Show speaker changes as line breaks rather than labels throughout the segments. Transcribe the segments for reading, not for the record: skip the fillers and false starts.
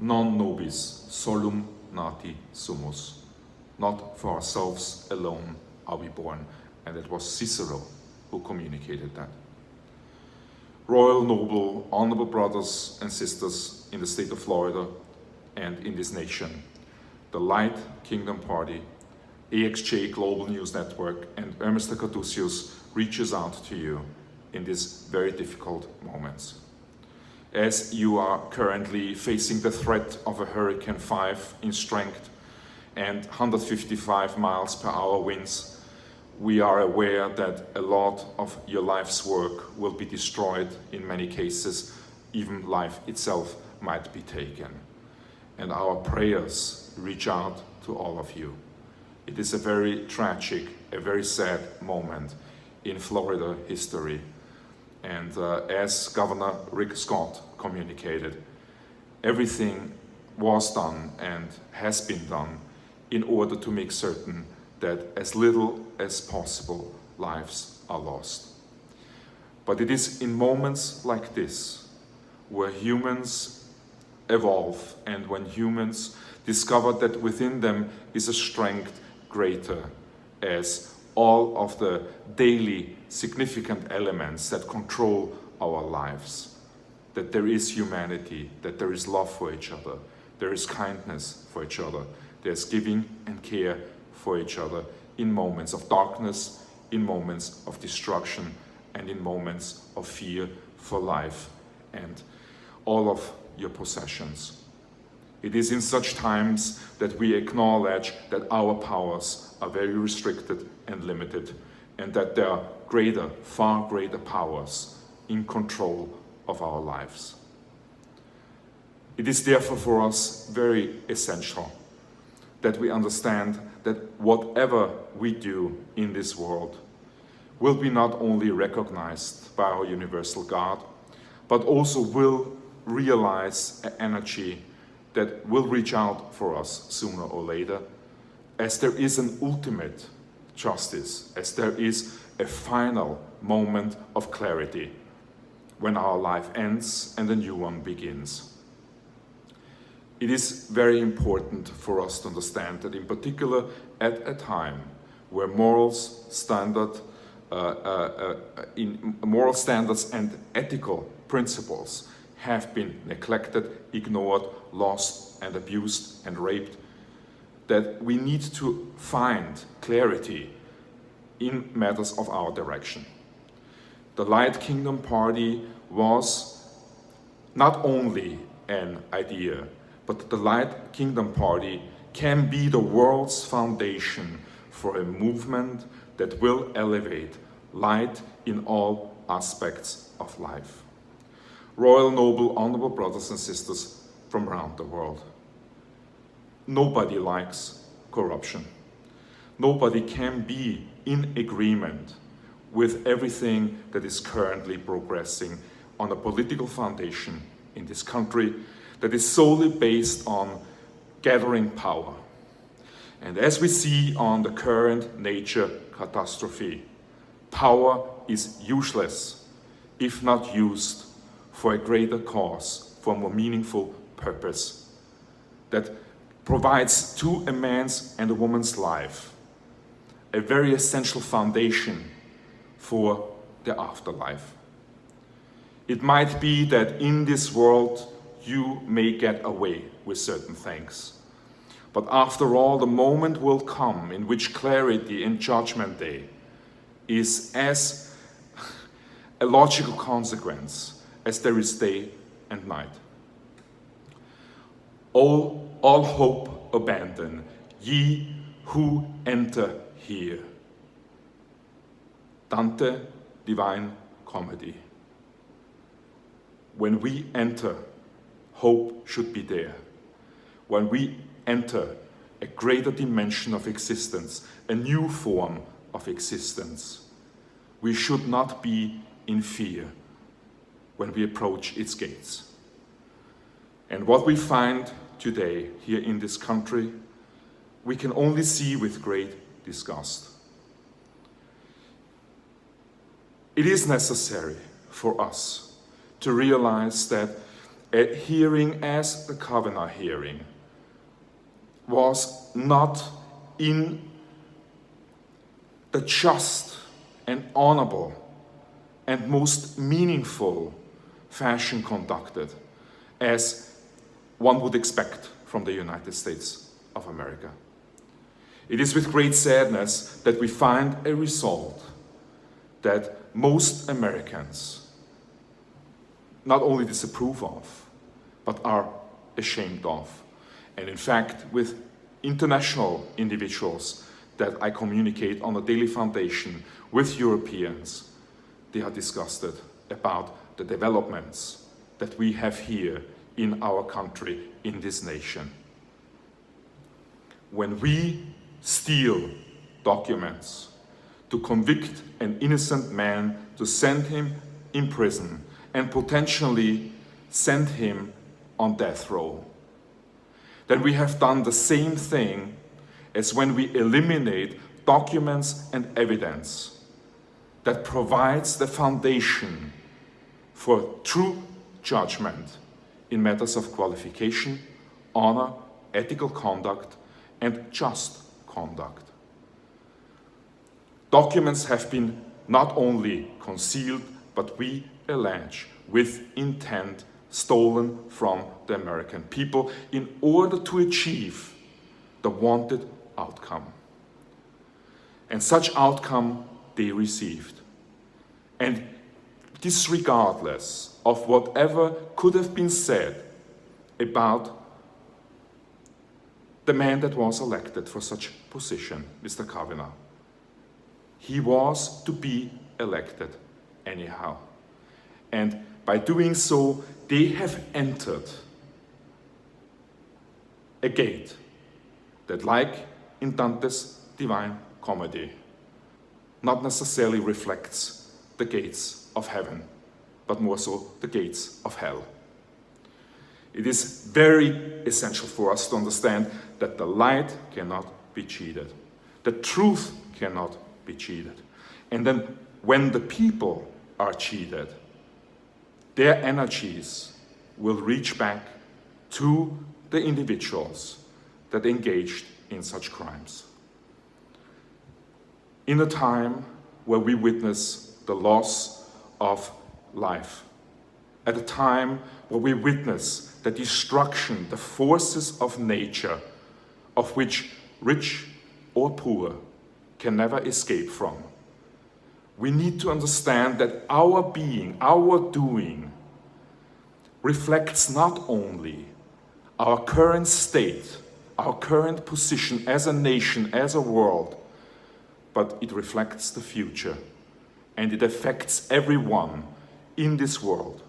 Non nobis solum nati sumus. Not for ourselves alone are we born. And it was Cicero who communicated that. Royal, noble, honorable brothers and sisters in the state of Florida and in this nation, the Light Kingdom Party, AXJ Global News Network, and Ermester Caduceus reaches out to you in these very difficult moments. As you are currently facing the threat of a Hurricane 5 in strength and 155 miles per hour winds, we are aware that a lot of your life's work will be destroyed. In many cases, even life itself might be taken. And our prayers reach out to all of you. It is a very tragic, a very sad moment in Florida history. And as Governor Rick Scott communicated, everything was done and has been done in order to make certain that as little as possible lives are lost. But it is in moments like this where humans evolve and when humans discover that within them is a strength greater as all of the daily significant elements that control our lives. That there is humanity, that there is love for each other, there is kindness for each other, there's giving and care for each other in moments of darkness, in moments of destruction, and in moments of fear for life and all of your possessions. It is in such times that we acknowledge that our powers are very restricted and limited, and that there are greater, far greater powers in control of our lives. It is therefore for us very essential that we understand that whatever we do in this world will be not only recognized by our universal God, but also will realize an energy that will reach out for us sooner or later, as there is an ultimate justice, as there is a final moment of clarity when our life ends and a new one begins. It is very important for us to understand that in particular at a time where moral standards and ethical principles have been neglected, ignored, lost and abused and raped, that we need to find clarity in matters of our direction. The Light Kingdom Party was not only an idea, but the Light Kingdom Party can be the world's foundation for a movement that will elevate light in all aspects of life. Royal, noble, honorable brothers and sisters from around the world. Nobody likes corruption. Nobody can be in agreement with everything that is currently progressing on a political foundation in this country that is solely based on gathering power. And as we see on the current nature catastrophe, power is useless if not used for a greater cause, for a more meaningful purpose that provides to a man's and a woman's life a very essential foundation for the afterlife. It might be that in this world you may get away with certain things. But after all, the moment will come in which clarity in Judgment Day is as a logical consequence as there is day and night. All hope abandon, ye who enter here. Dante, Divine Comedy. When we enter, hope should be there. When we enter a greater dimension of existence, a new form of existence, we should not be in fear when we approach its gates. And what we find today here in this country, we can only see with great disgust. It is necessary for us to realize that a hearing as the Kavanaugh hearing was not in the just and honorable and most meaningful fashion conducted as one would expect from the United States of America. It is with great sadness that we find a result that most Americans not only disapprove of, but are ashamed of. And in fact, with international individuals that I communicate on a daily foundation with Europeans, they are disgusted about the developments that we have here in our country, in this nation. When we steal documents to convict an innocent man, to send him in prison, and potentially send him on death row, then we have done the same thing as when we eliminate documents and evidence that provides the foundation for true judgment in matters of qualification, honor, ethical conduct, and just conduct. Documents have been not only concealed, but we allege with intent stolen from the American people in order to achieve the wanted outcome. And such outcome they received. And disregardless of whatever could have been said about the man that was elected for such position, Mr. Kavanaugh, he was to be elected anyhow. And by doing so, they have entered a gate that, like in Dante's Divine Comedy, not necessarily reflects the gates of heaven, but more so the gates of hell. It is very essential for us to understand that the light cannot be cheated. The truth cannot be cheated. And then when the people are cheated, their energies will reach back to the individuals that engaged in such crimes. In a time where we witness the loss of life, at a time where we witness the destruction, the forces of nature, of which rich or poor can never escape from, we need to understand that our being, our doing, reflects not only our current state, our current position as a nation, as a world, but it reflects the future, and it affects everyone in this world.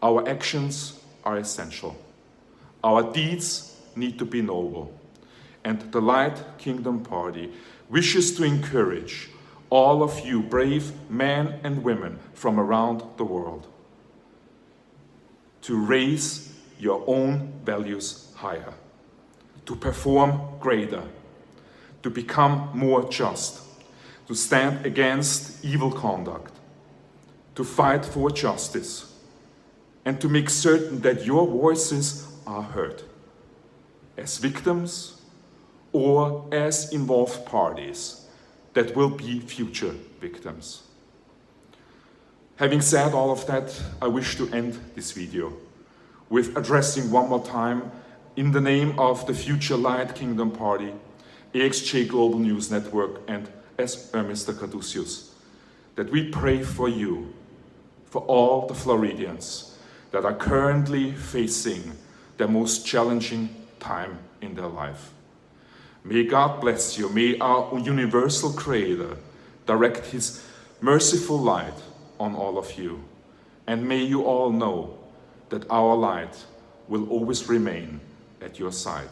Our actions are essential. Our deeds need to be noble. And the Light Kingdom Party wishes to encourage all of you brave men and women from around the world to raise your own values higher, to perform greater, to become more just, to stand against evil conduct, to fight for justice, and to make certain that your voices are heard as victims or as involved parties that will be future victims. Having said all of that, I wish to end this video with addressing one more time, in the name of the Future Light Kingdom Party, AXJ Global News Network, and as Mr. Caduceus, that we pray for you, for all the Floridians that are currently facing their most challenging time in their life. May God bless you. May our universal Creator direct His merciful light on all of you. And may you all know that our light will always remain at your side.